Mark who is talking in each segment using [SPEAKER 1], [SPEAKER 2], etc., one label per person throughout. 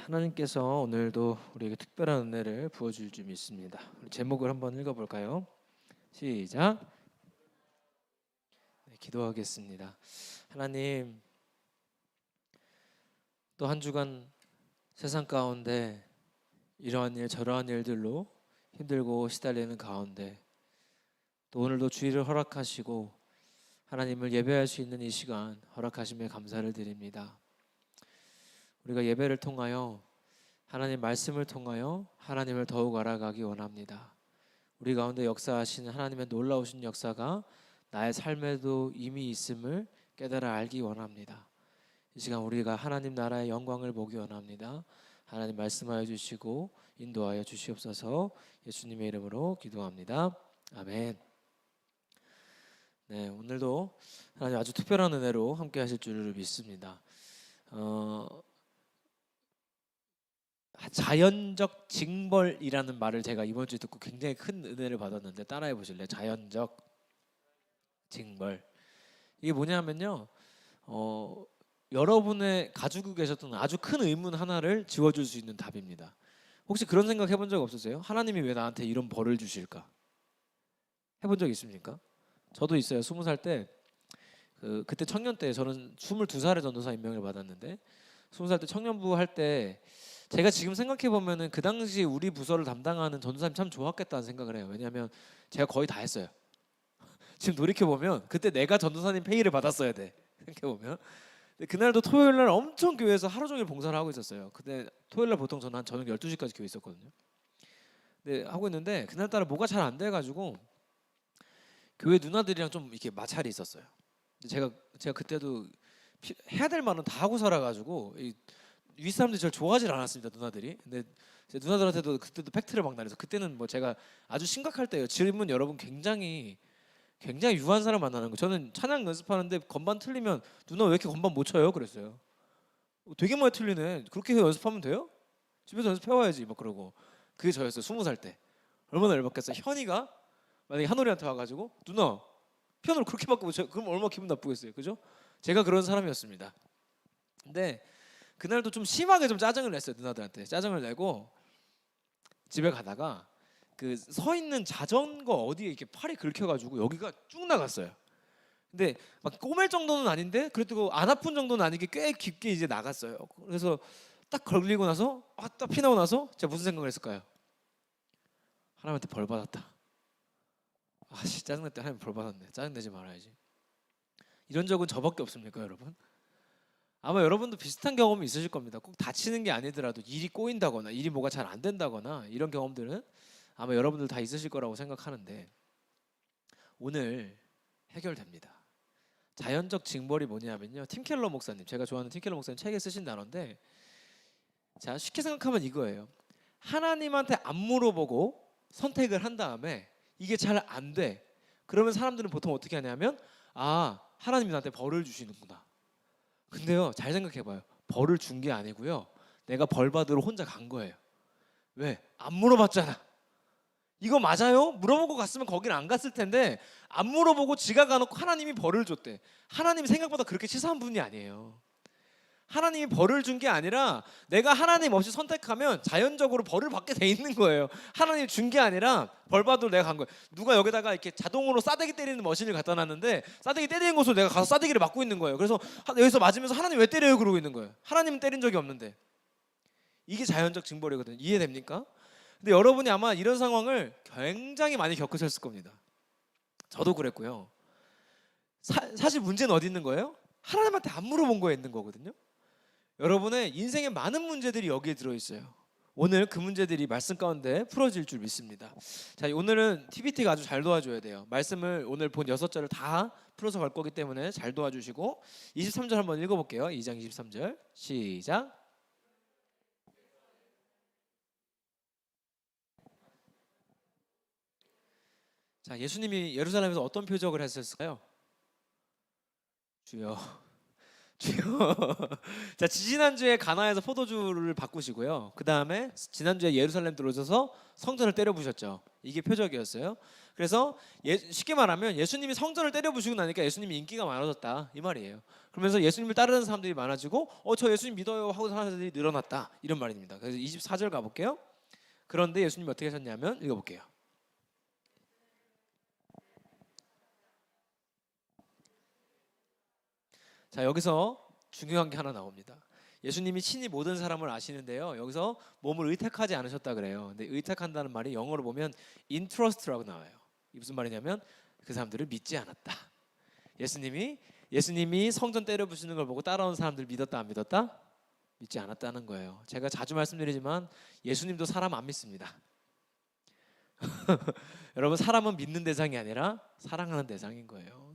[SPEAKER 1] 하나님께서 오늘도 우리에게 특별한 은혜를 부어줄 줄 믿습니다. 우리 제목을 한번 읽어볼까요? 시작. 네, 기도하겠습니다. 하나님, 또 한 주간 세상 가운데 이러한 일 저러한 일들로 힘들고 시달리는 가운데 또 오늘도 주의를 허락하시고 하나님을 예배할 수 있는 이 시간 허락하심에 감사를 드립니다. 우리가 예배를 통하여 하나님 말씀을 통하여 하나님을 더욱 알아가기 원합니다. 우리 가운데 역사하시는 하나님의 놀라우신 역사가 나의 삶에도 이미 있음을 깨달아 알기 원합니다. 이 시간 우리가 하나님 나라의 영광을 보기 원합니다. 하나님 말씀하여 주시고 인도하여 주시옵소서. 예수님의 이름으로 기도합니다. 아멘. 네, 오늘도 하나님 아주 특별한 은혜로 함께 하실 줄을 믿습니다. 자연적 징벌이라는 말을 제가 이번 주에 듣고 굉장히 큰 은혜를 받았는데 따라해 보실래요? 자연적 징벌. 이게 뭐냐면요, 여러분의 가지고 계셨던 아주 큰 의문 하나를 지워줄 수 있는 답입니다. 혹시 그런 생각 해본 적 없으세요? 하나님이 왜 나한테 이런 벌을 주실까? 해본 적 있습니까? 저도 있어요. 20살 때 그때 청년 때 저는 22살에 전도사 임명을 받았는데 20살 때 청년부 할 때 제가 지금 생각해 보면은 그 당시 우리 부서를 담당하는 전도사님 참 좋았겠다는 생각을 해요. 왜냐하면 제가 거의 다 했어요. 지금 돌이켜 보면 그때 내가 전도사님 페이를 받았어야 돼. 생각해 보면. 그날도 토요일 날 엄청 교회에서 하루 종일 봉사를 하고 있었어요. 근데 토요일 날 보통 저는 한 저녁 12시까지 교회 있었거든요. 근데 하고 있는데 그날따라 뭐가 잘 안 돼 가지고 교회 누나들이랑 좀 이렇게 마찰이 있었어요. 근데 제가 그때도 해야 될 말은 다 하고 살아 가지고 위 사람들이 저를 좋아하지 않았습니다, 누나들이. 근데 제 누나들한테도 그때도 팩트를 막 날려서 그때는 뭐 제가 아주 심각할 때예요. 질문 여러분 굉장히 유한 사람 만나는 거. 저는 찬양 연습하는데 건반 틀리면 누나 왜 이렇게 건반 못 쳐요? 그랬어요. 되게 많이 틀리네. 그렇게 연습하면 돼요? 집에서 연습해와야지 막 그러고. 그게 저였어요. 20살 때. 얼마나 열받겠어요. 현이가 만약에 한올이한테 와가지고 누나 피아노를 그렇게 바꾸고 그럼 얼마나 기분 나쁘겠어요, 그죠? 제가 그런 사람이었습니다. 근데 그날도 좀 심하게 좀 짜증을 냈어요. 누나들한테 짜증을 내고 집에 가다가 그 서 있는 자전거 어디에 이렇게 팔이 긁혀가지고 여기가 쭉 나갔어요. 근데 막 꼬맬 정도는 아닌데 그래도 안 아픈 정도는 아니게 꽤 깊게 이제 나갔어요. 그래서 딱 걸리고 나서 딱 피나고 나서 제가 무슨 생각을 했을까요? 하나님한테 벌 받았다. 아씨 짜증날 때 하나님 벌 받았네. 짜증내지 말아야지. 이런 적은 저밖에 없습니까, 여러분? 아마 여러분도 비슷한 경험이 있으실 겁니다. 꼭 다치는 게 아니더라도 일이 꼬인다거나 일이 뭐가 잘 안 된다거나 이런 경험들은 아마 여러분들 다 있으실 거라고 생각하는데 오늘 해결됩니다. 자연적 징벌이 뭐냐면요, 팀 켈러 목사님, 제가 좋아하는 팀 켈러 목사님 책에 쓰신 단어인데, 자 쉽게 생각하면 이거예요. 하나님한테 안 물어보고 선택을 한 다음에 이게 잘 안 돼. 그러면 사람들은 보통 어떻게 하냐면 하나님이 나한테 벌을 주시는구나. 근데요, 잘 생각해봐요. 벌을 준 게 아니고요, 내가 벌 받으러 혼자 간 거예요. 왜? 안 물어봤잖아. 이거 맞아요? 물어보고 갔으면 거긴 안 갔을 텐데 안 물어보고 지가 가놓고 하나님이 벌을 줬대. 하나님이 생각보다 그렇게 치사한 분이 아니에요. 하나님이 벌을 준 게 아니라 내가 하나님 없이 선택하면 자연적으로 벌을 받게 돼 있는 거예요. 하나님이 준 게 아니라 벌 받으러 내가 간 거예요. 누가 여기다가 이렇게 자동으로 싸대기 때리는 머신을 갖다 놨는데 싸대기 때리는 곳으로 내가 가서 싸대기를 맞고 있는 거예요. 그래서 여기서 맞으면서 하나님 왜 때려요? 그러고 있는 거예요. 하나님은 때린 적이 없는데. 이게 자연적 징벌이거든요. 이해됩니까? 근데 여러분이 아마 이런 상황을 굉장히 많이 겪으셨을 겁니다. 저도 그랬고요. 사실 문제는 어디 있는 거예요? 하나님한테 안 물어본 거에 있는 거거든요. 여러분의 인생의 많은 문제들이 여기에 들어있어요. 오늘 그 문제들이 말씀 가운데 풀어질 줄 믿습니다. 자, 오늘은 TBT가 아주 잘 도와줘야 돼요. 말씀을 오늘 본 6절을 다 풀어서 갈 거기 때문에 잘 도와주시고 23절 한번 읽어볼게요. 2장 23절 시작. 자, 예수님이 예루살렘에서 어떤 표적을 했을까요? 주여 자, 지지난주에 가나에서 포도주를 바꾸시고요. 그 다음에 지난주에 예루살렘 들어오셔서 성전을 때려 부셨죠. 이게 표적이었어요. 그래서 쉽게 말하면 예수님이 성전을 때려 부시고 나니까 예수님이 인기가 많아졌다 이 말이에요. 그러면서 예수님을 따르는 사람들이 많아지고 저 예수님 믿어요 하고 사람들이 늘어났다 이런 말입니다. 그래서 24절 가볼게요. 그런데 예수님이 어떻게 하셨냐면 읽어볼게요. 자, 여기서 중요한 게 하나 나옵니다. 예수님이 친히 모든 사람을 아시는데요. 여기서 몸을 의탁하지 않으셨다 그래요. 근데 의탁한다는 말이 영어로 보면 intrust라고 나와요. 이게 무슨 말이냐면 그 사람들을 믿지 않았다. 예수님이 성전 때려 부수는 걸 보고 따라온 사람들 믿었다 안 믿었다? 믿지 않았다는 거예요. 제가 자주 말씀드리지만 예수님도 사람 안 믿습니다. 여러분, 사람은 믿는 대상이 아니라 사랑하는 대상인 거예요.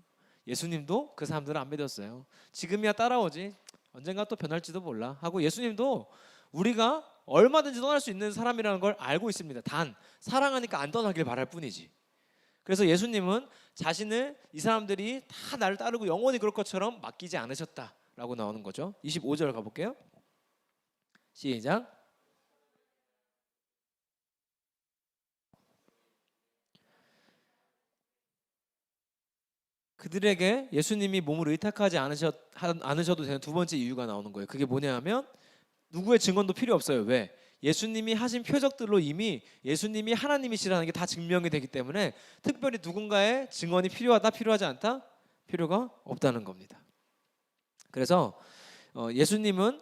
[SPEAKER 1] 예수님도 그 사람들을 안 믿었어요. 지금이야 따라오지 언젠가 또 변할지도 몰라 하고 예수님도 우리가 얼마든지 떠날 수 있는 사람이라는 걸 알고 있습니다. 단 사랑하니까 안 떠나길 바랄 뿐이지. 그래서 예수님은 자신을 이 사람들이 다 나를 따르고 영원히 그럴 것처럼 맡기지 않으셨다라고 나오는 거죠. 25절 가볼게요. 시작. 그들에게 예수님이 몸을 의탁하지 않으셔도 되는 두 번째 이유가 나오는 거예요. 그게 뭐냐면 누구의 증언도 필요 없어요. 왜? 예수님이 하신 표적들로 이미 예수님이 하나님이시라는 게 다 증명이 되기 때문에 특별히 누군가의 증언이 필요하다 필요하지 않다? 필요가 없다는 겁니다. 그래서 예수님은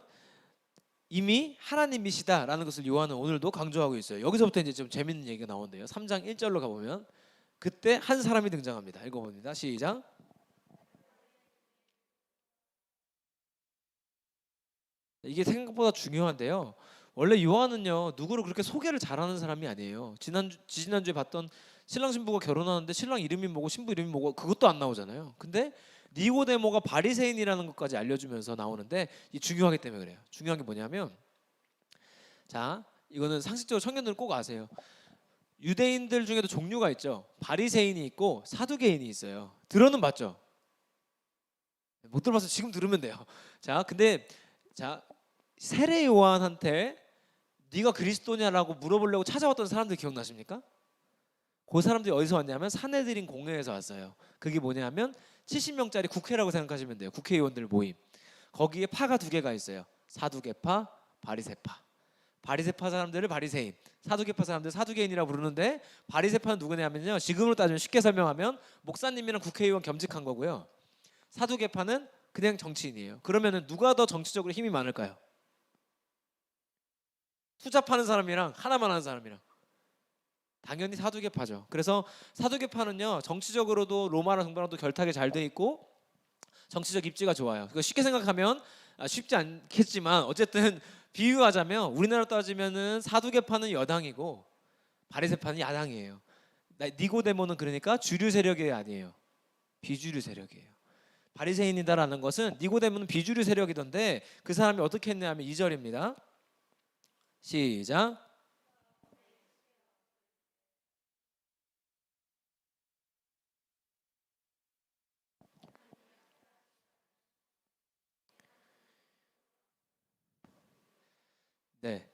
[SPEAKER 1] 이미 하나님이시다라는 것을 요한은 오늘도 강조하고 있어요. 여기서부터 이제 좀 재밌는 얘기가 나오는데요. 3장 1절로 가보면 그때 한 사람이 등장합니다. 읽어봅니다. 시작. 이게 생각보다 중요한데요. 원래 요한은요 누구를 그렇게 소개를 잘하는 사람이 아니에요. 지난주에 봤던 신랑 신부가 결혼하는데 신랑 이름이 뭐고 신부 이름이 뭐고 그것도 안 나오잖아요. 근데 니고데모가 바리새인이라는 것까지 알려주면서 나오는데 이 중요하기 때문에 그래요. 중요한 게 뭐냐면 자 이거는 상식적으로 청년들은 꼭 아세요. 유대인들 중에도 종류가 있죠. 바리새인이 있고 사두개인이 있어요. 들어는 봤죠? 못 들어봐서 지금 들으면 돼요. 자 근데 자 세례 요한한테 네가 그리스도냐라고 물어보려고 찾아왔던 사람들 기억나십니까? 그 사람들이 어디서 왔냐면 사내들인 공회에서 왔어요. 그게 뭐냐면 70명짜리 국회라고 생각하시면 돼요. 국회의원들 모임. 거기에 파가 두 개가 있어요. 사두개파, 바리새파. 바리새파 사람들을 바리새인, 사두개파 사람들 사두개인이라고 부르는데 바리새파는 누구냐면요. 지금으로 따지면 쉽게 설명하면 목사님이랑 국회의원 겸직한 거고요. 사두개파는 그냥 정치인이에요. 그러면은 누가 더 정치적으로 힘이 많을까요? 투자 파는 사람이랑 하나만 하는 사람이랑 당연히 사두개파죠. 그래서 사두개파는요 정치적으로도 로마랑 동방도 결탁이 잘 돼 있고 정치적 입지가 좋아요. 그거 쉽게 생각하면 쉽지 않겠지만 어쨌든 비유하자면 우리나라 따지면은 사두개파는 여당이고 바리새파는 야당이에요. 니고데모는 그러니까 주류 세력이 아니에요. 비주류 세력이에요. 바리새인이다라는 것은 니고데모는 비주류 세력이던데 그 사람이 어떻게 했냐면 2절입니다. 시작. 네,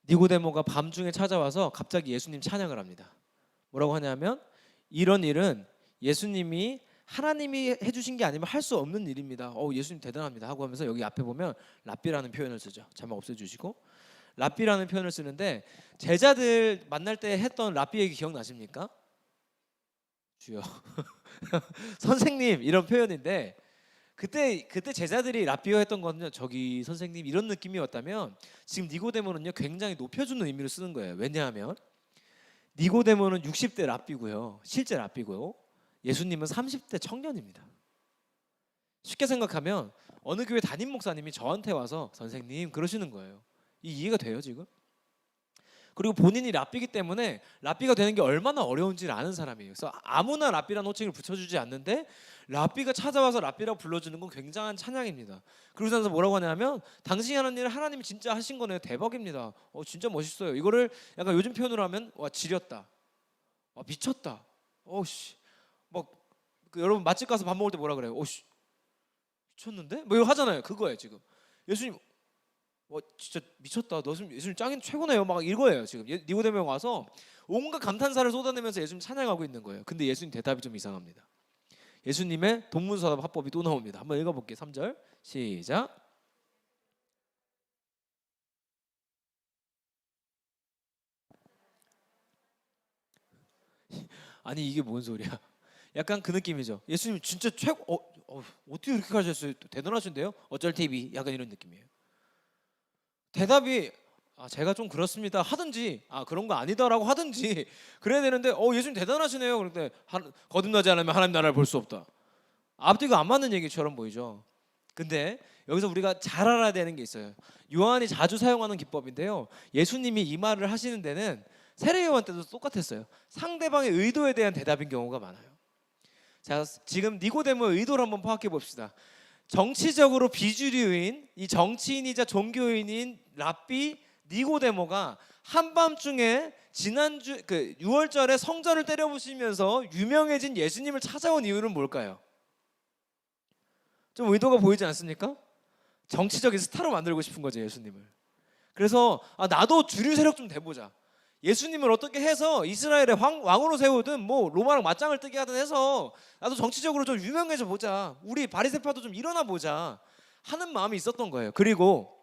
[SPEAKER 1] 니고데모가 밤중에 찾아와서 갑자기 예수님 찬양을 합니다. 뭐라고 하냐면 이런 일은 예수님이 하나님이 해주신 게 아니면 할 수 없는 일입니다. 예수님 대단합니다 하고 하면서 여기 앞에 보면 랍비라는 표현을 쓰죠. 자막 없애주시고 랍비라는 표현을 쓰는데 제자들 만날 때 했던 랍비 얘기 기억나십니까? 주여 선생님 이런 표현인데 그때 제자들이 랍비어 했던 거는요. 저기 선생님 이런 느낌이었다면 지금 니고데모는요 굉장히 높여주는 의미로 쓰는 거예요. 왜냐하면 니고데모는 60대 랍비고요. 실제 랍비고요. 예수님은 30대 청년입니다. 쉽게 생각하면 어느 교회 담임 목사님이 저한테 와서 선생님 그러시는 거예요. 이해가 돼요 지금? 그리고 본인이 랍비기 때문에 랍비가 되는 게 얼마나 어려운지를 아는 사람이에요. 그래서 아무나 랍비라는 호칭을 붙여주지 않는데 랍비가 찾아와서 랍비라고 불러주는 건 굉장한 찬양입니다. 그러고 나서 뭐라고 하냐면 당신이 하는 일을 하나님이 진짜 하신 거네요. 대박입니다. 진짜 멋있어요. 이거를 약간 요즘 표현으로 하면 와 지렸다. 미쳤다. 씨. 여러분 맛집 가서 밥 먹을 때 뭐라 그래요? 씨. 미쳤는데? 뭐 이거 하잖아요. 그거예요 지금. 예수님 진짜 미쳤다. 너 지금 예수님 짱인 최고네요. 막 이거예요 지금. 니고데모가 와서 온갖 감탄사를 쏟아내면서 예수님 찬양하고 있는 거예요. 근데 예수님 대답이 좀 이상합니다. 예수님의 동문서답 화법이 또 나옵니다. 한번 읽어볼게요. 3절 시작. 아니 이게 뭔 소리야? 약간 그 느낌이죠. 예수님 진짜 최고. 어떻게 이렇게 하셨어요? 대단하신데요? 어쩔 TV 약간 이런 느낌이에요. 대답이 제가 좀 그렇습니다 하든지 그런 거 아니다라고 하든지 그래야 되는데 예수님 대단하시네요. 그런데 거듭나지 않으면 하나님 나라를 볼 수 없다. 앞뒤가 안 맞는 얘기처럼 보이죠. 근데 여기서 우리가 잘 알아야 되는 게 있어요. 요한이 자주 사용하는 기법인데요. 예수님이 이 말을 하시는 데는 세례요한 때도 똑같았어요. 상대방의 의도에 대한 대답인 경우가 많아요. 자, 지금 니고데모의 의도를 한번 파악해 봅시다. 정치적으로 비주류인 이 정치인이자 종교인인 랍비 니고데모가 한밤중에 지난주 6월절에 성전을 때려부시면서 유명해진 예수님을 찾아온 이유는 뭘까요? 좀 의도가 보이지 않습니까? 정치적인 스타로 만들고 싶은 거죠, 예수님을. 그래서 나도 주류 세력 좀 돼보자. 예수님을 어떻게 해서 이스라엘의 왕으로 세우든 뭐 로마랑 맞짱을 뜨게 하든 해서 나도 정치적으로 좀 유명해져 보자. 우리 바리새파도 좀 일어나 보자 하는 마음이 있었던 거예요. 그리고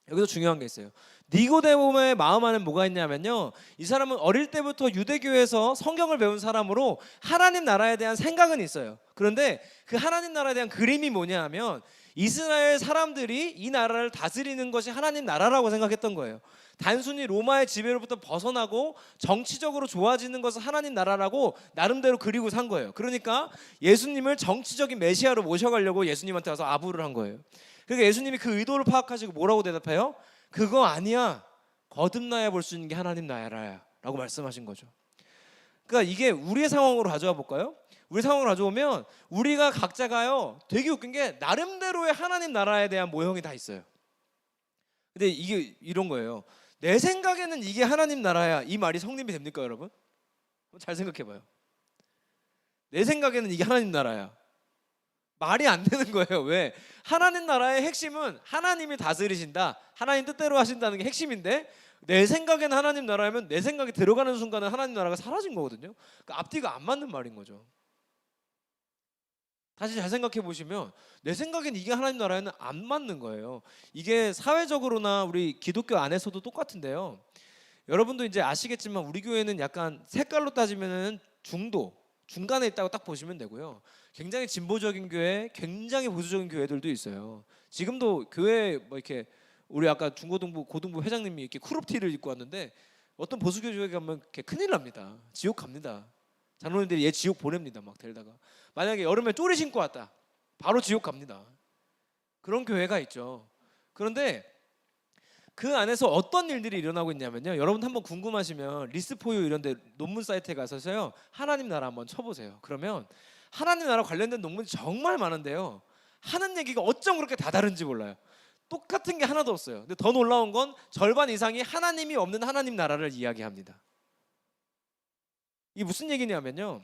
[SPEAKER 1] 여기서 중요한 게 있어요. 니고데모의 마음 안에 뭐가 있냐면요, 이 사람은 어릴 때부터 유대교에서 성경을 배운 사람으로 하나님 나라에 대한 생각은 있어요. 그런데 그 하나님 나라에 대한 그림이 뭐냐 하면 이스라엘 사람들이 이 나라를 다스리는 것이 하나님 나라라고 생각했던 거예요. 단순히 로마의 지배로부터 벗어나고 정치적으로 좋아지는 것은 하나님 나라라고 나름대로 그리고 산 거예요. 그러니까 예수님을 정치적인 메시아로 모셔가려고 예수님한테 와서 아부를 한 거예요. 그러니까 예수님이 그 의도를 파악하시고 뭐라고 대답해요? 그거 아니야. 거듭나야 볼 수 있는 게 하나님 나라야 라고 말씀하신 거죠. 그러니까 이게 우리의 상황으로 가져와 볼까요? 우리 상황으로 가져오면 우리가 각자가요 되게 웃긴 게 나름대로의 하나님 나라에 대한 모형이 다 있어요. 근데 이게 이런 거예요. 내 생각에는 이게 하나님 나라야. 이 말이 성립이 됩니까, 여러분? 잘 생각해봐요. 내 생각에는 이게 하나님 나라야. 말이 안 되는 거예요. 왜? 하나님 나라의 핵심은 하나님이 다스리신다, 하나님 뜻대로 하신다는 게 핵심인데 내 생각에는 하나님 나라면 내 생각이 들어가는 순간은 하나님 나라가 사라진 거거든요. 그러니까 앞뒤가 안 맞는 말인 거죠. 다시 잘 생각해 보시면 내 생각엔 이게 하나님 나라에는 안 맞는 거예요. 이게 사회적으로나 우리 기독교 안에서도 똑같은데요. 여러분도 이제 아시겠지만 우리 교회는 약간 색깔로 따지면은 중간에 있다고 딱 보시면 되고요. 굉장히 진보적인 교회, 굉장히 보수적인 교회들도 있어요. 지금도 교회 뭐 이렇게 우리 아까 중고등부 고등부 회장님이 이렇게 크롭티를 입고 왔는데 어떤 보수교 교회 가면 이렇게 큰일 납니다. 지옥 갑니다. 장로님들이 얘 지옥 보냅니다. 막 데려다가 만약에 여름에 쪼리 신고 왔다, 바로 지옥 갑니다. 그런 교회가 있죠. 그런데 그 안에서 어떤 일들이 일어나고 있냐면요, 여러분 한번 궁금하시면 리스포유 이런 데 논문 사이트에 가서요 하나님 나라 한번 쳐보세요. 그러면 하나님 나라 관련된 논문이 정말 많은데요, 하는 얘기가 어쩜 그렇게 다 다른지 몰라요. 똑같은 게 하나도 없어요. 근데 더 놀라운 건 절반 이상이 하나님이 없는 하나님 나라를 이야기합니다. 이게 무슨 얘기냐면요,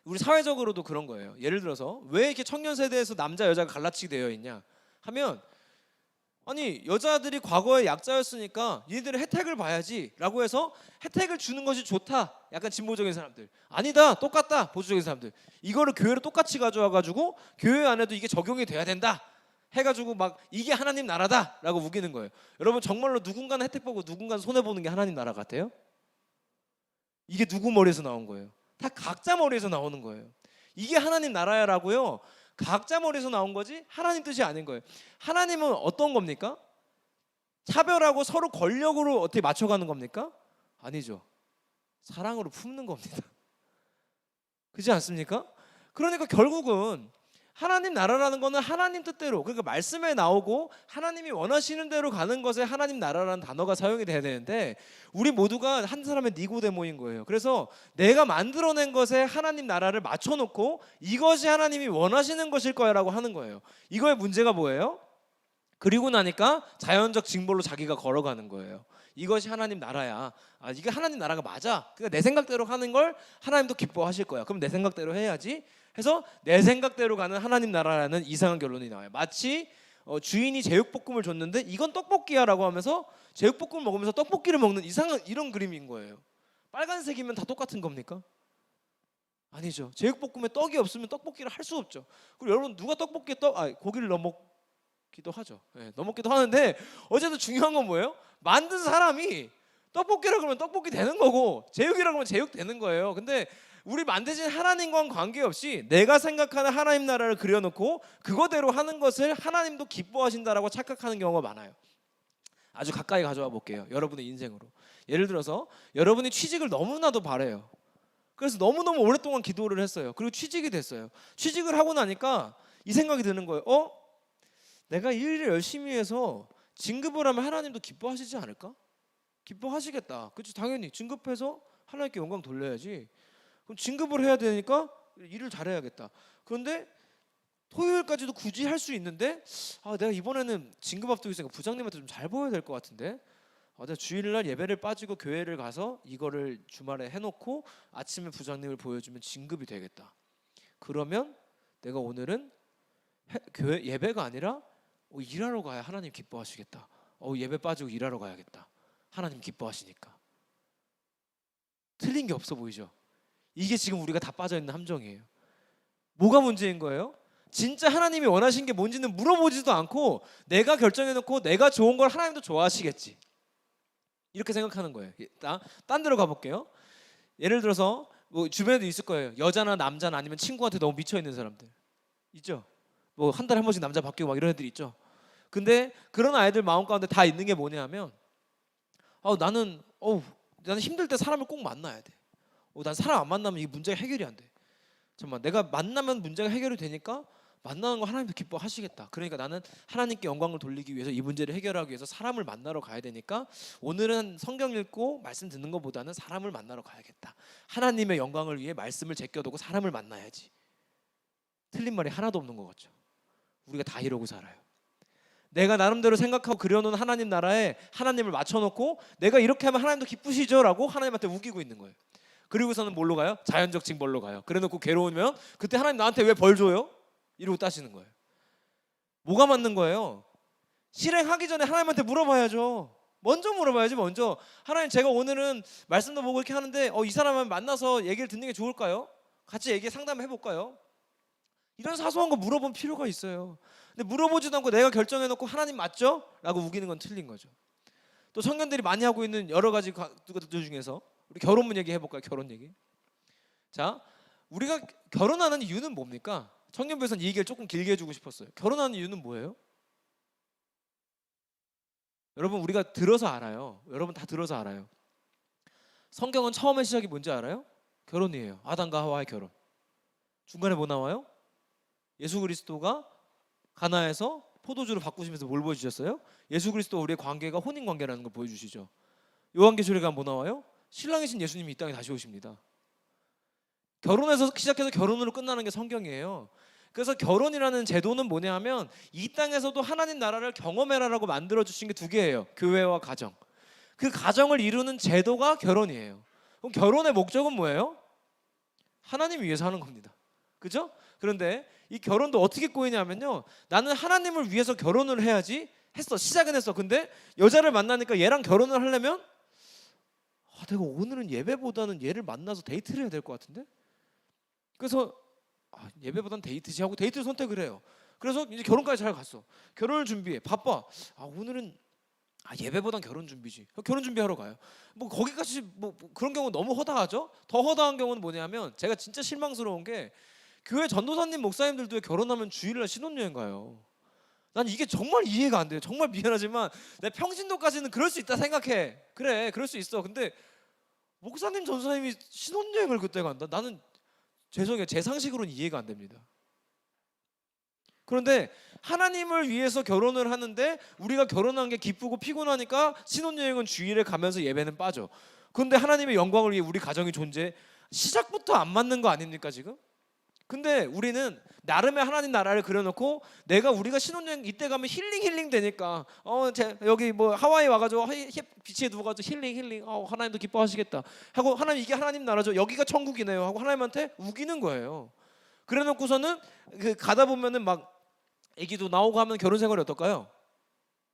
[SPEAKER 1] 우리 사회적으로도 그런 거예요. 예를 들어서 왜 이렇게 청년 세대에서 남자 여자가 갈라치게 되어 있냐 하면, 아니 여자들이 과거에 약자였으니까 얘네들은 혜택을 봐야지 라고 해서 혜택을 주는 것이 좋다, 약간 진보적인 사람들. 아니다, 똑같다, 보수적인 사람들. 이거를 교회로 똑같이 가져와가지고 교회 안에도 이게 적용이 돼야 된다 해가지고 막 이게 하나님 나라다 라고 우기는 거예요. 여러분 정말로 누군가는 혜택 보고 누군가는 손해보는 게 하나님 나라 같아요? 이게 누구 머리에서 나온 거예요? 다 각자 머리에서 나오는 거예요. 이게 하나님 나라야라고요, 각자 머리에서 나온 거지 하나님 뜻이 아닌 거예요. 하나님은 어떤 겁니까? 차별하고 서로 권력으로 어떻게 맞춰가는 겁니까? 아니죠. 사랑으로 품는 겁니다. 그렇지 않습니까? 그러니까 결국은 하나님 나라라는 거는 하나님 뜻대로, 그러니까 말씀에 나오고 하나님이 원하시는 대로 가는 것에 하나님 나라라는 단어가 사용이 돼야 되는데 우리 모두가 한 사람의 니고데모인 거예요. 그래서 내가 만들어낸 것에 하나님 나라를 맞춰놓고 이것이 하나님이 원하시는 것일 거야라고 하는 거예요. 이거의 문제가 뭐예요? 그리고 나니까 자연적 징벌로 자기가 걸어가는 거예요. 이것이 하나님 나라야. 이게 하나님 나라가 맞아. 그러니까 내 생각대로 하는 걸 하나님도 기뻐하실 거야. 그럼 내 생각대로 해야지 해서 내 생각대로 가는 하나님 나라라는 이상한 결론이 나와요. 마치 주인이 제육볶음을 줬는데 이건 떡볶이야라고 하면서 제육볶음을 먹으면서 떡볶이를 먹는 이상한 이런 그림인 거예요. 빨간색이면 다 똑같은 겁니까? 아니죠. 제육볶음에 떡이 없으면 떡볶이를 할 수 없죠. 그리고 여러분 누가 떡볶이에 고기를 넣어 먹기도 하죠. 네, 넣어 먹기도 하는데 어쨌든 중요한 건 뭐예요? 만든 사람이 떡볶이라 그러면 떡볶이 되는 거고 제육이라 그러면 제육 되는 거예요. 근데 우리 만드신 하나님과는 관계없이 내가 생각하는 하나님 나라를 그려놓고 그거대로 하는 것을 하나님도 기뻐하신다라고 착각하는 경우가 많아요. 아주 가까이 가져와 볼게요. 여러분의 인생으로. 예를 들어서 여러분이 취직을 너무나도 바래요. 그래서 너무너무 오랫동안 기도를 했어요. 그리고 취직이 됐어요. 취직을 하고 나니까 이 생각이 드는 거예요. 내가 이 일을 열심히 해서 진급을 하면 하나님도 기뻐하시지 않을까? 기뻐하시겠다. 그렇지, 당연히 진급해서 하나님께 영광 돌려야지. 그럼 진급을 해야 되니까 일을 잘해야겠다. 그런데 토요일까지도 굳이 할 수 있는데 내가 이번에는 진급 앞두고 있으니까 부장님한테 좀 잘 보여야 될 것 같은데 내가 주일날 예배를 빠지고 교회를 가서 이거를 주말에 해놓고 아침에 부장님을 보여주면 진급이 되겠다. 그러면 내가 오늘은 교회 예배가 아니라 일하러 가야 하나님 기뻐하시겠다. 예배 빠지고 일하러 가야겠다. 하나님 기뻐하시니까. 틀린 게 없어 보이죠? 이게 지금 우리가 다 빠져있는 함정이에요. 뭐가 문제인 거예요? 진짜 하나님이 원하신 게 뭔지는 물어보지도 않고 내가 결정해놓고 내가 좋은 걸 하나님도 좋아하시겠지 이렇게 생각하는 거예요. 딴 데로 가볼게요. 예를 들어서 주변에도 있을 거예요. 여자나 남자나 아니면 친구한테 너무 미쳐있는 사람들 있죠? 한 달에 한 번씩 남자 바뀌고 막 이런 애들 있죠. 근데 그런 아이들 마음 가운데 다 있는 게 뭐냐면 나는 힘들 때 사람을 꼭 만나야 돼. 난 사람 안 만나면 이 문제가 해결이 안 돼. 잠깐만, 내가 만나면 문제가 해결이 되니까 만나는 거 하나님도 기뻐하시겠다. 그러니까 나는 하나님께 영광을 돌리기 위해서 이 문제를 해결하기 위해서 사람을 만나러 가야 되니까 오늘은 성경 읽고 말씀 듣는 것보다는 사람을 만나러 가야겠다. 하나님의 영광을 위해 말씀을 제껴두고 사람을 만나야지. 틀린 말이 하나도 없는 것 같죠. 우리가 다 이러고 살아요. 내가 나름대로 생각하고 그려놓은 하나님 나라에 하나님을 맞춰놓고 내가 이렇게 하면 하나님도 기쁘시죠? 라고 하나님한테 우기고 있는 거예요. 그리고서는 뭘로 가요? 자연적 징벌로 가요. 그래놓고 괴로우면 그때 하나님 나한테 왜 벌 줘요? 이러고 따지는 거예요. 뭐가 맞는 거예요? 실행하기 전에 하나님한테 물어봐야죠. 먼저 물어봐야지. 먼저 하나님, 제가 오늘은 말씀도 보고 이렇게 하는데 이 사람을 만나서 얘기를 듣는 게 좋을까요? 같이 얘기 상담해볼까요? 이런 사소한 거 물어볼 필요가 있어요. 근데 물어보지도 않고 내가 결정해놓고 하나님 맞죠? 라고 우기는 건 틀린 거죠. 또 청년들이 많이 하고 있는 여러 가지 것들 중에서 우리 결혼문 얘기 해볼까요? 결혼 얘기. 자, 우리가 결혼하는 이유는 뭡니까? 청년부에서는 이 얘기를 조금 길게 해주고 싶었어요. 결혼하는 이유는 뭐예요? 여러분, 우리가 들어서 알아요. 여러분 다 들어서 알아요. 성경은 처음에 시작이 뭔지 알아요? 결혼이에요. 아담과 하와의 결혼. 중간에 뭐 나와요? 예수 그리스도가 가나에서 포도주를 바꾸시면서 뭘 보여주셨어요? 예수 그리스도와 우리의 관계가 혼인관계라는 걸 보여주시죠. 요한계시록에 가면 뭐 나와요? 신랑이신 예수님이 이 땅에 다시 오십니다. 결혼에서 시작해서 결혼으로 끝나는 게 성경이에요. 그래서 결혼이라는 제도는 뭐냐 하면 이 땅에서도 하나님 나라를 경험해라라고 만들어주신 게 두 개예요. 교회와 가정. 그 가정을 이루는 제도가 결혼이에요. 그럼 결혼의 목적은 뭐예요? 하나님 위해서 하는 겁니다. 그죠? 그런데 이 결혼도 어떻게 꼬이냐면요, 나는 하나님을 위해서 결혼을 해야지 했어. 시작은 했어. 근데 여자를 만나니까 얘랑 결혼을 하려면 내가 오늘은 예배보다는 얘를 만나서 데이트를 해야 될 것 같은데? 그래서 예배보다는 데이트지 하고 데이트를 선택을 해요. 그래서 이제 결혼까지 잘 갔어. 결혼을 준비해. 바빠. 오늘은 예배보단 결혼 준비지. 결혼 준비하러 가요. 거기까지 그런 경우는 너무 허다하죠. 더 허다한 경우는 뭐냐면 제가 진짜 실망스러운 게 교회 전도사님 목사님들도 결혼하면 주일날 신혼여행 가요. 난 이게 정말 이해가 안 돼요. 정말 미안하지만 내 평신도까지는 그럴 수 있다 생각해. 그래, 그럴 수 있어. 근데 목사님 전도사님이 신혼여행을 그때 간다? 나는 죄송해요. 제 상식으로는 이해가 안 됩니다. 그런데 하나님을 위해서 결혼을 하는데 우리가 결혼한 게 기쁘고 피곤하니까 신혼여행은 주일에 가면서 예배는 빠져. 그런데 하나님의 영광을 위해 우리 가정이 존재, 시작부터 안 맞는 거 아닙니까 지금? 근데 우리는 나름의 하나님 나라를 그려놓고 우리가 신혼여행 이때 가면 힐링 되니까 여기 하와이 와가지고 비치에 누워가지고 힐링 하나님도 기뻐하시겠다 하고 하나님 이게 하나님 나라죠. 여기가 천국이네요 하고 하나님한테 우기는 거예요. 그래놓고서는 그 가다 보면은 막 아기도 나오고 하면 결혼 생활이 어떨까요?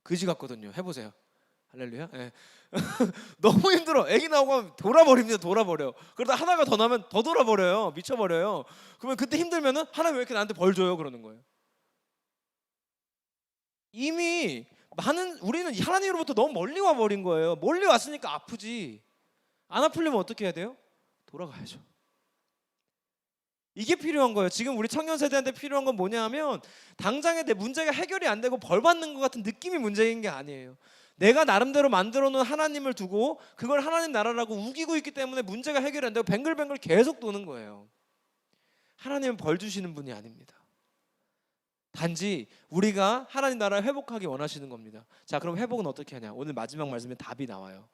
[SPEAKER 1] 그지 같거든요. 해보세요. 할렐루야. 예. 너무 힘들어. 아기 나오고 하면 돌아버립니다. 돌아버려. 그러다 하나가 더 나면 더 돌아버려요. 미쳐버려요. 그러면 그때 힘들면은 하나님 왜 이렇게 나한테 벌 줘요? 그러는 거예요. 이미 우리는 하나님으로부터 너무 멀리 와버린 거예요. 멀리 왔으니까 아프지. 안 아프려면 어떻게 해야 돼요? 돌아가야죠. 이게 필요한 거예요. 지금 우리 청년 세대한테 필요한 건 뭐냐 하면 당장에 내 문제가 해결이 안 되고 벌 받는 것 같은 느낌이 문제인 게 아니에요. 내가 나름대로 만들어 놓은 하나님을 두고 그걸 하나님 나라라고 우기고 있기 때문에 문제가 해결이 안 되고 뱅글뱅글 계속 도는 거예요. 하나님은 벌 주시는 분이 아닙니다. 단지 우리가 하나님 나라를 회복하기 원하시는 겁니다. 자, 그럼 회복은 어떻게 하냐? 오늘 마지막 말씀에 답이 나와요.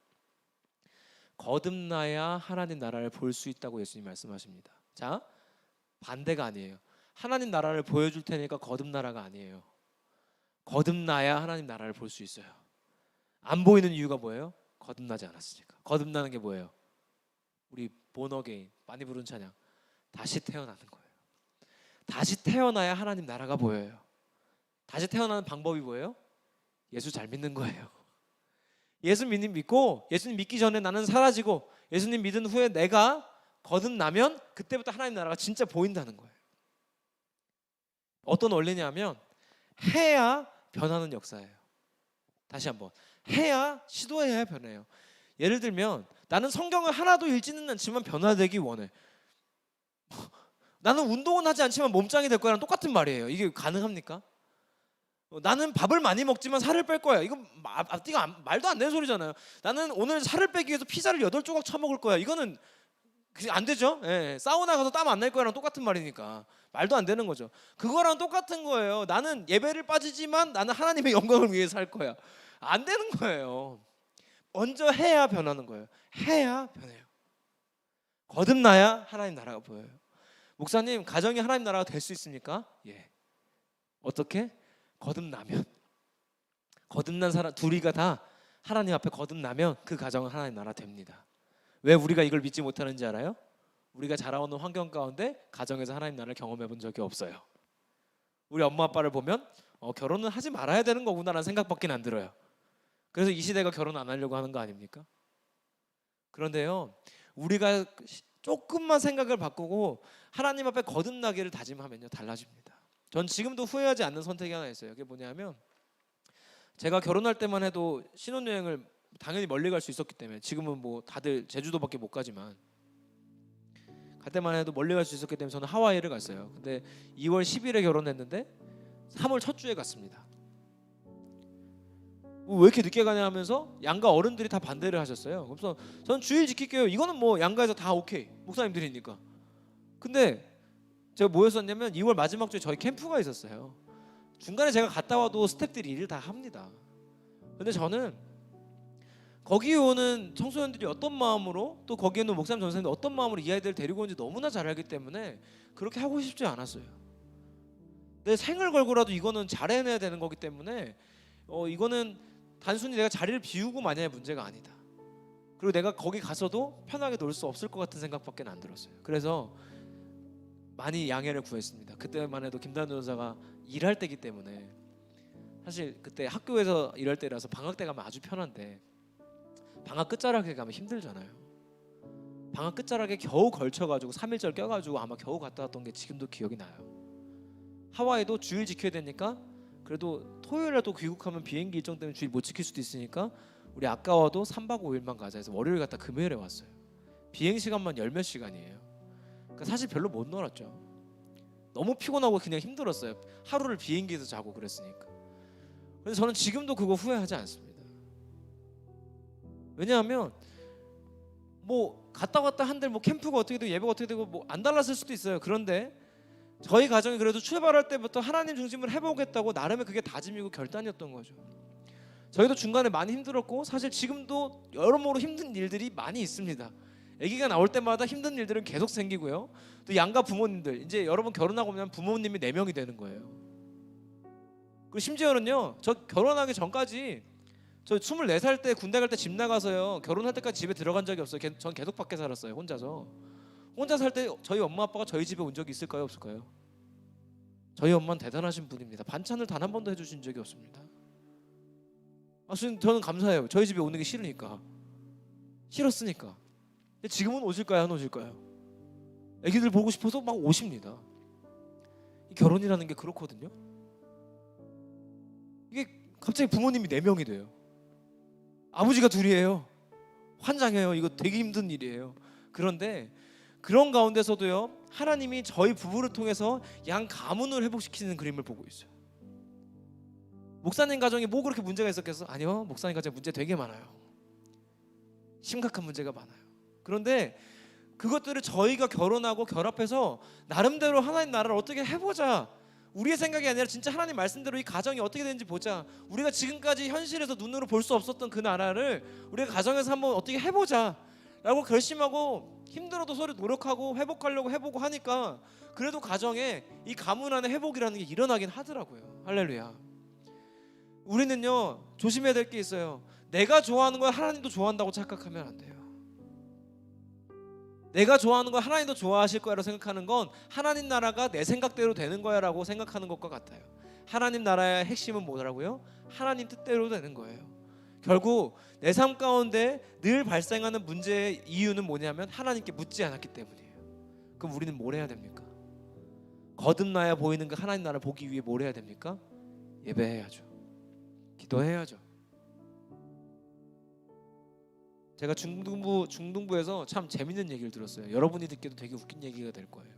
[SPEAKER 1] 거듭나야 하나님 나라를 볼 수 있다고 예수님 말씀하십니다. 자, 반대가 아니에요. 하나님 나라를 보여줄 테니까 거듭나라가 아니에요. 거듭나야 하나님 나라를 볼 수 있어요. 안 보이는 이유가 뭐예요? 거듭나지 않았으니까. 거듭나는 게 뭐예요? 우리 본 어게인, 많이 부른 찬양, 다시 태어나는 거예요. 다시 태어나야 하나님 나라가 보여요. 다시 태어나는 방법이 뭐예요? 예수 잘 믿는 거예요. 예수님 믿고 예수님 믿기 전에 나는 사라지고 예수님 믿은 후에 내가 거듭나면 그때부터 하나님 나라가 진짜 보인다는 거예요. 어떤 원리냐면 해야 변하는 역사예요. 다시 한번, 해야 시도해야 변해요. 예를 들면 나는 성경을 하나도 읽지는 않지만 변화되기 원해. 나는 운동은 하지 않지만 몸짱이 될 거랑 똑같은 말이에요. 이게 가능합니까? 나는 밥을 많이 먹지만 살을 뺄 거야. 이거 앞뒤가 말도 안 되는 소리잖아요. 나는 오늘 살을 빼기 위해서 피자를 8조각 처먹을 거야. 이거는 안 되죠. 예, 사우나 가서 땀 안 날 거랑 똑같은 말이니까 말도 안 되는 거죠. 그거랑 똑같은 거예요. 나는 예배를 빠지지만 나는 하나님의 영광을 위해 살 거야. 안 되는 거예요. 먼저 해야 변하는 거예요. 해야 변해요. 거듭나야 하나님 나라가 보여요. 목사님, 가정이 하나님 나라가 될 수 있습니까? 예. 어떻게? 거듭나면. 거듭난 사람 둘이가 다 하나님 앞에 거듭나면 그 가정은 하나님 나라 됩니다. 왜 우리가 이걸 믿지 못하는지 알아요? 우리가 자라오는 환경 가운데 가정에서 하나님 나라를 경험해 본 적이 없어요. 우리 엄마 아빠를 보면 결혼은 하지 말아야 되는 거구나라는 생각밖에 안 들어요. 그래서 이 시대가 결혼 안 하려고 하는 거 아닙니까? 그런데요, 우리가 조금만 생각을 바꾸고 하나님 앞에 거듭나기를 다짐하면요, 달라집니다. 전 지금도 후회하지 않는 선택이 하나 있어요. 그게 뭐냐면 제가 결혼할 때만 해도 신혼여행을 당연히 멀리 갈 수 있었기 때문에, 지금은 뭐 다들 제주도밖에 못 가지만 갈 때만 해도 멀리 갈 수 있었기 때문에 저는 하와이를 갔어요. 근데 2월 10일에 결혼했는데 3월 첫 주에 갔습니다. 왜 이렇게 늦게 가냐 하면서 양가 어른들이 다 반대를 하셨어요. 그래서 저는 주일 지킬게요. 이거는 뭐 양가에서 다 오케이, 목사님들이니까. 근데 제가 뭐였었냐면 2월 마지막 주에 저희 캠프가 있었어요. 중간에 제가 갔다 와도 스태프들이 일을 다 합니다. 근데 저는 거기에 오는 청소년들이 어떤 마음으로, 또 거기에 있는 목사님 전사님들 어떤 마음으로 이 아이들을 데리고 온지 너무나 잘 알기 때문에 그렇게 하고 싶지 않았어요. 내 생을 걸고라도 이거는 잘해내야 되는 거기 때문에 이거는 단순히 내가 자리를 비우고 마냐의 문제가 아니다. 그리고 내가 거기 가서도 편하게 놀 수 없을 것 같은 생각밖에 안 들었어요. 그래서 많이 양해를 구했습니다. 그때만 해도 김다현 전사가 일할 때기 때문에, 사실 그때 학교에서 일할 때라서 방학 때 가면 아주 편한데 방학 끝자락에 가면 힘들잖아요. 방학 끝자락에 겨우 걸쳐가지고 3일절 껴가지고 아마 겨우 갔다 왔던 게 지금도 기억이 나요. 하와이도 주일 지켜야 되니까, 그래도 토요일에도 귀국하면 비행기 일정 때문에 주일 못 지킬 수도 있으니까 우리 아까워도 3박 5일만 가자 해서 월요일 갔다 금요일에 왔어요. 비행 시간만 열 몇 시간이에요. 그러니까 사실 별로 못 놀았죠. 너무 피곤하고 그냥 힘들었어요. 하루를 비행기에서 자고 그랬으니까. 그래서 저는 지금도 그거 후회하지 않습니다. 왜냐하면 뭐 갔다 왔다 한들 뭐 캠프가 어떻게 되고 예배가 어떻게 되고 뭐 안 달랐을 수도 있어요. 그런데 저희 가정이 그래도 출발할 때부터 하나님 중심을 해보겠다고 나름의 그게 다짐이고 결단이었던 거죠. 저희도 중간에 많이 힘들었고 사실 지금도 여러모로 힘든 일들이 많이 있습니다. 아기가 나올 때마다 힘든 일들은 계속 생기고요. 또 양가 부모님들, 이제 여러분 결혼하고 나면 부모님이 4명이 되는 거예요. 그리고 심지어는요, 저 결혼하기 전까지 저 24살 때 군대 갈 때 집 나가서요, 결혼할 때까지 집에 들어간 적이 없어요. 전 계속 밖에 살았어요. 혼자서 혼자 살 때 저희 엄마 아빠가 저희 집에 온 적이 있을까요, 없을까요? 저희 엄마는 대단하신 분입니다. 반찬을 단 한 번도 해주신 적이 없습니다. 저는 감사해요. 저희 집에 오는 게 싫으니까. 싫었으니까. 근데 지금은 오실까요, 안 오실까요? 애기들 보고 싶어서 막 오십니다. 이 결혼이라는 게 그렇거든요. 이게 갑자기 부모님이 4명이 돼요. 아버지가 둘이에요. 환장해요. 이거 되게 힘든 일이에요. 그런데 그런 가운데서도요, 하나님이 저희 부부를 통해서 양 가문을 회복시키는 그림을 보고 있어요. 목사님 가정에 뭐 그렇게 문제가 있었겠어? 아니요, 목사님 가정에 문제 되게 많아요. 심각한 문제가 많아요. 그런데 그것들을 저희가 결혼하고 결합해서 나름대로 하나님 나라를 어떻게 해보자, 우리의 생각이 아니라 진짜 하나님 말씀대로 이 가정이 어떻게 되는지 보자, 우리가 지금까지 현실에서 눈으로 볼 수 없었던 그 나라를 우리가 가정에서 한번 어떻게 해보자 라고 결심하고 힘들어도 서로 노력하고 회복하려고 해보고 하니까 그래도 가정에 이 가문 안에 회복이라는 게 일어나긴 하더라고요. 할렐루야. 우리는요, 조심해야 될 게 있어요. 내가 좋아하는 걸 하나님도 좋아한다고 착각하면 안 돼요. 내가 좋아하는 걸 하나님도 좋아하실 거야라고 생각하는 건 하나님 나라가 내 생각대로 되는 거야 라고 생각하는 것과 같아요. 하나님 나라의 핵심은 뭐라고요? 하나님 뜻대로 되는 거예요. 결국 내 삶 가운데 늘 발생하는 문제의 이유는 뭐냐면 하나님께 묻지 않았기 때문이에요. 그럼 우리는 뭘 해야 됩니까? 거듭나야 보이는 그 하나님 나라를 보기 위해 뭘 해야 됩니까? 예배해야죠. 기도해야죠. 제가 중등부에서 참 재밌는 얘기를 들었어요. 여러분이 듣기도 되게 웃긴 얘기가 될 거예요.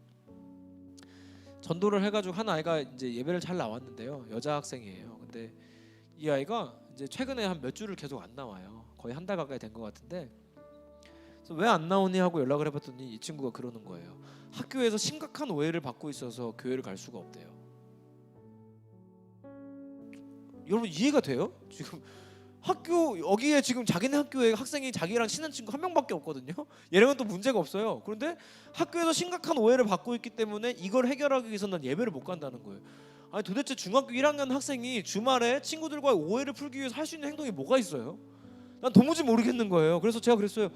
[SPEAKER 1] 전도를 해가지고 한 아이가 이제 예배를 잘 나왔는데요. 여자 학생이에요. 근데 이 아이가 이제 최근에 한 몇 주를 계속 안 나와요. 거의 한 달 가까이 된 것 같은데, 그래서 왜 안 나오니 하고 연락을 해봤더니 이 친구가 그러는 거예요. 학교에서 심각한 오해를 받고 있어서 교회를 갈 수가 없대요. 여러분 이해가 돼요? 지금 학교 여기에 지금 자기네 학교에 학생이 자기랑 친한 친구 한 명밖에 없거든요. 얘랑은 또 문제가 없어요. 그런데 학교에서 심각한 오해를 받고 있기 때문에 이걸 해결하기 위해서 난 예배를 못 간다는 거예요. 아니 도대체 중학교 1학년 학생이 주말에 친구들과의 오해를 풀기 위해서 할 수 있는 행동이 뭐가 있어요? 난 도무지 모르겠는 거예요. 그래서 제가 그랬어요.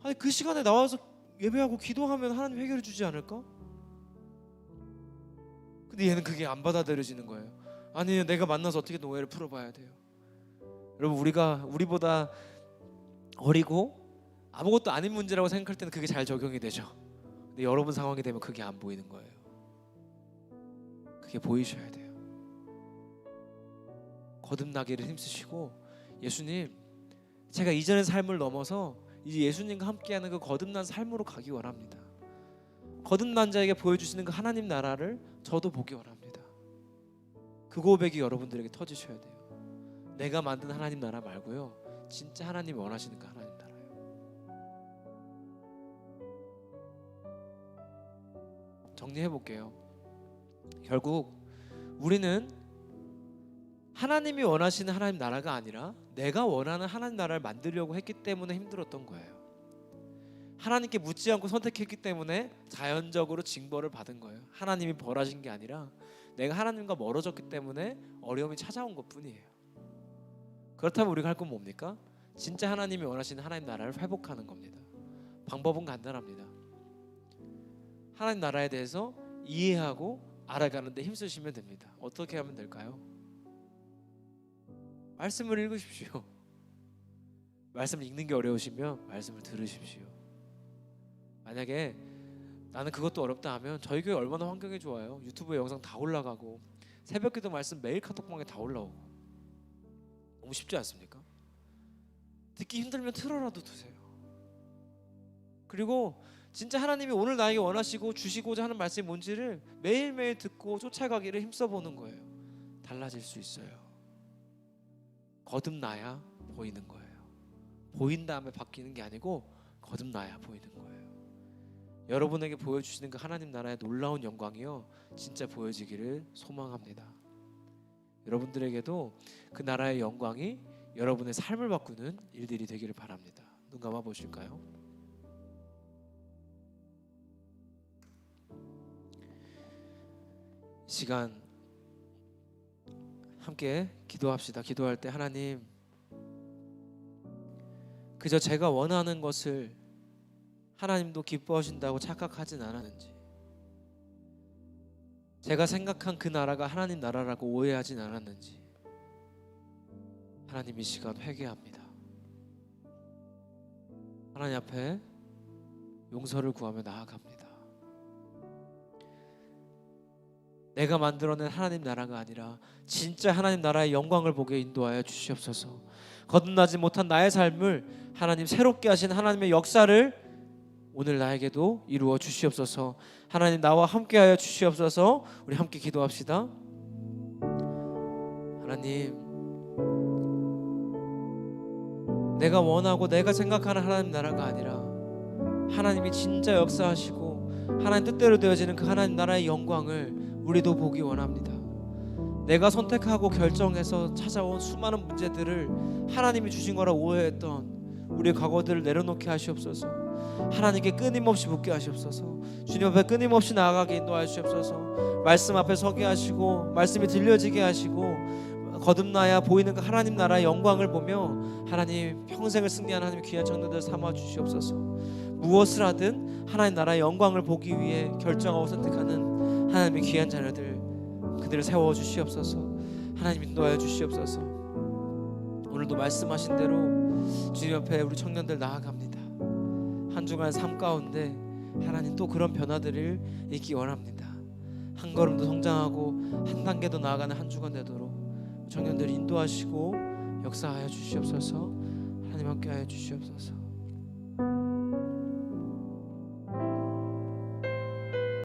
[SPEAKER 1] 아니 그 시간에 나와서 예배하고 기도하면 하나님 해결해 주지 않을까? 근데 얘는 그게 안 받아들여지는 거예요. 아니 내가 만나서 어떻게든 오해를 풀어봐야 돼요. 여러분 우리보다 어리고 아무것도 아닌 문제라고 생각할 때는 그게 잘 적용이 되죠. 근데 여러분 상황이 되면 그게 안 보이는 거예요. 그게 보이셔야 돼요. 거듭나기를 힘쓰시고, 예수님 제가 이전의 삶을 넘어서 이제 예수님과 함께하는 그 거듭난 삶으로 가기 원합니다. 거듭난 자에게 보여주시는 그 하나님 나라를 저도 보기 원합니다. 그 고백이 여러분들에게 터지셔야 돼요. 내가 만든 하나님 나라 말고요, 진짜 하나님이 원하시는 그 하나님 나라예요. 정리해 볼게요. 결국 우리는 하나님이 원하시는 하나님 나라가 아니라 내가 원하는 하나님 나라를 만들려고 했기 때문에 힘들었던 거예요. 하나님께 묻지 않고 선택했기 때문에 자연적으로 징벌을 받은 거예요. 하나님이 벌하신 게 아니라 내가 하나님과 멀어졌기 때문에 어려움이 찾아온 것뿐이에요. 그렇다면 우리가 할 건 뭡니까? 진짜 하나님이 원하시는 하나님 나라를 회복하는 겁니다. 방법은 간단합니다. 하나님 나라에 대해서 이해하고 알아가는 데 힘쓰시면 됩니다. 어떻게 하면 될까요? 말씀을 읽으십시오. 말씀을 읽는 게 어려우시면 말씀을 들으십시오. 만약에 나는 그것도 어렵다 하면 저희 교회 얼마나 환경이 좋아요. 유튜브에 영상 다 올라가고 새벽기도 말씀 매일 카톡방에 다 올라오고 너무 쉽지 않습니까? 듣기 힘들면 틀어라도 두세요. 그리고 진짜 하나님이 오늘 나에게 원하시고 주시고자 하는 말씀이 뭔지를 매일매일 듣고 쫓아가기를 힘써보는 거예요. 달라질 수 있어요. 거듭나야 보이는 거예요. 보인 다음에 바뀌는 게 아니고 거듭나야 보이는 거예요. 여러분에게 보여주시는 그 하나님 나라의 놀라운 영광이요, 진짜 보여지기를 소망합니다. 여러분들에게도 그 나라의 영광이 여러분의 삶을 바꾸는 일들이 되기를 바랍니다. 눈 감아 보실까요? 시간 함께 기도합시다. 기도할 때 하나님, 그저 제가 원하는 것을 하나님도 기뻐하신다고 착각하진 않았는지, 제가 생각한 그 나라가 하나님 나라라고 오해하진 않았는지 하나님 이 시간 회개합니다. 하나님 앞에 용서를 구하며 나아갑니다. 내가 만들어낸 하나님 나라가 아니라 진짜 하나님 나라의 영광을 보게 인도하여 주시옵소서. 거듭나지 못한 나의 삶을 하나님 새롭게 하신 하나님의 역사를 오늘 나에게도 이루어 주시옵소서. 하나님 나와 함께하여 주시옵소서. 우리 함께 기도합시다. 하나님, 내가 원하고 내가 생각하는 하나님 나라가 아니라 하나님이 진짜 역사하시고 하나님 뜻대로 되어지는 그 하나님 나라의 영광을 우리도 보기 원합니다. 내가 선택하고 결정해서 찾아온 수많은 문제들을 하나님이 주신 거라 오해했던 우리의 과거들을 내려놓게 하시옵소서. 하나님께 끊임없이 묻게 하시옵소서. 주님 앞에 끊임없이 나아가게 인도하여 주시옵소서. 말씀 앞에 서게 하시고 말씀이 들려지게 하시고 거듭나야 보이는 그 하나님 나라의 영광을 보며 하나님 평생을 승리한 하나님의 귀한 청년들 삼아 주시옵소서. 무엇을 하든 하나님 나라의 영광을 보기 위해 결정하고 선택하는 하나님의 귀한 자녀들, 그들을 세워 주시옵소서. 하나님 인도하여 주시옵소서. 오늘도 말씀하신 대로 주님 옆에 우리 청년들 나아갑니다. 한 주간 삶 가운데 하나님 또 그런 변화들을 있기 원합니다. 한 걸음도 성장하고 한 단계도 나아가는 한 주간 되도록 청년들을 인도하시고 역사하여 주시옵소서. 하나님 함께하여 주시옵소서.